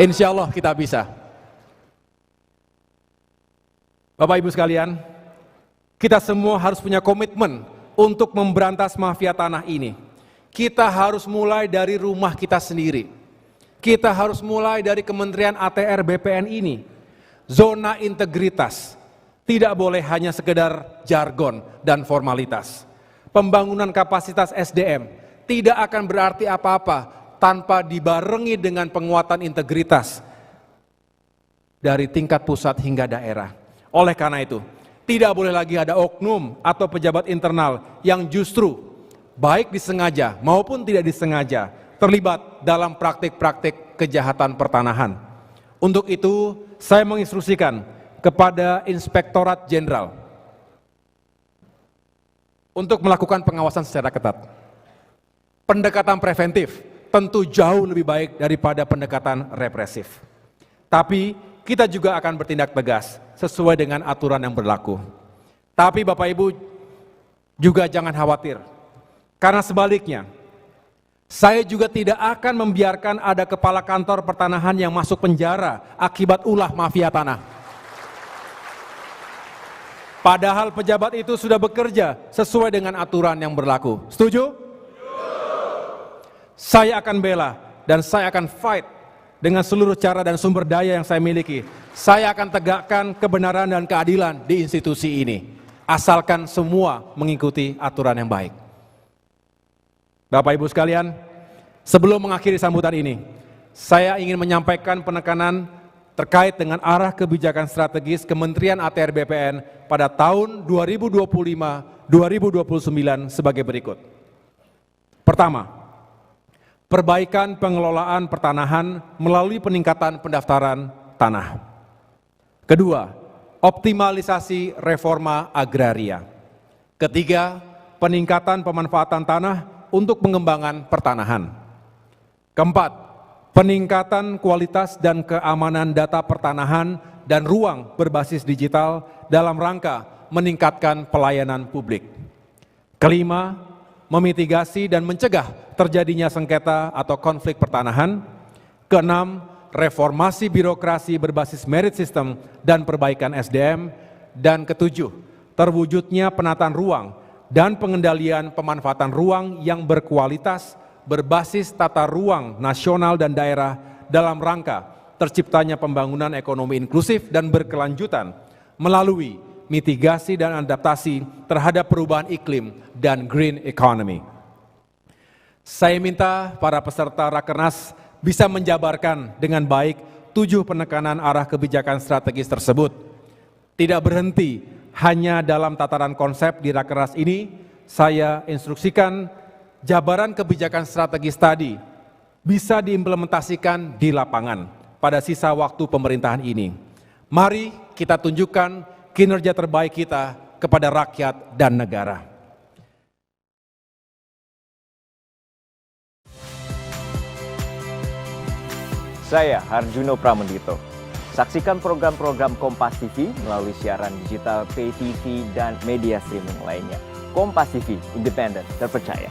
Insya Allah kita bisa. Bapak Ibu sekalian, kita semua harus punya komitmen untuk memberantas mafia tanah ini. Kita harus mulai dari rumah kita sendiri. Kita harus mulai dari Kementerian ATR BPN ini. Zona integritas tidak boleh hanya sekedar jargon dan formalitas. Pembangunan kapasitas SDM tidak akan berarti apa-apa tanpa dibarengi dengan penguatan integritas dari tingkat pusat hingga daerah. Oleh karena itu, tidak boleh lagi ada oknum atau pejabat internal yang justru baik disengaja maupun tidak disengaja terlibat dalam praktik-praktik kejahatan pertanahan. Untuk itu, saya menginstruksikan kepada Inspektorat Jenderal untuk melakukan pengawasan secara ketat. Pendekatan preventif tentu jauh lebih baik daripada pendekatan represif. Tapi kita juga akan bertindak tegas sesuai dengan aturan yang berlaku. Tapi Bapak Ibu juga jangan khawatir, karena sebaliknya, saya juga tidak akan membiarkan ada kepala kantor pertanahan yang masuk penjara akibat ulah mafia tanah. Padahal pejabat itu sudah bekerja sesuai dengan aturan yang berlaku. Setuju? Saya akan bela dan saya akan fight dengan seluruh cara dan sumber daya yang saya miliki. Saya akan tegakkan kebenaran dan keadilan di institusi ini, asalkan semua mengikuti aturan yang baik. Bapak Ibu sekalian, sebelum mengakhiri sambutan ini, saya ingin menyampaikan penekanan terkait dengan arah kebijakan strategis Kementerian ATR BPN pada tahun 2025-2029 sebagai berikut. Pertama, perbaikan pengelolaan pertanahan melalui peningkatan pendaftaran tanah. Kedua, optimalisasi reforma agraria. Ketiga, peningkatan pemanfaatan tanah untuk pengembangan pertanahan. Keempat, peningkatan kualitas dan keamanan data pertanahan dan ruang berbasis digital dalam rangka meningkatkan pelayanan publik. Kelima, memitigasi dan mencegah terjadinya sengketa atau konflik pertanahan. Keenam, reformasi birokrasi berbasis merit system dan perbaikan SDM. Dan ketujuh, terwujudnya penataan ruang dan pengendalian pemanfaatan ruang yang berkualitas berbasis tata ruang nasional dan daerah dalam rangka terciptanya pembangunan ekonomi inklusif dan berkelanjutan melalui mitigasi dan adaptasi terhadap perubahan iklim dan green economy. Saya minta para peserta Rakernas bisa menjabarkan dengan baik 7 penekanan arah kebijakan strategis tersebut. Tidak berhenti hanya dalam tataran konsep di Rakernas ini, saya instruksikan jabaran kebijakan strategis tadi bisa diimplementasikan di lapangan pada sisa waktu pemerintahan ini. Mari kita tunjukkan kinerja terbaik kita kepada rakyat dan negara. Saya Harjuno Pramendito. Saksikan program-program Kompas TV melalui siaran digital, pay TV, dan media streaming lainnya. Kompas TV, independen, terpercaya.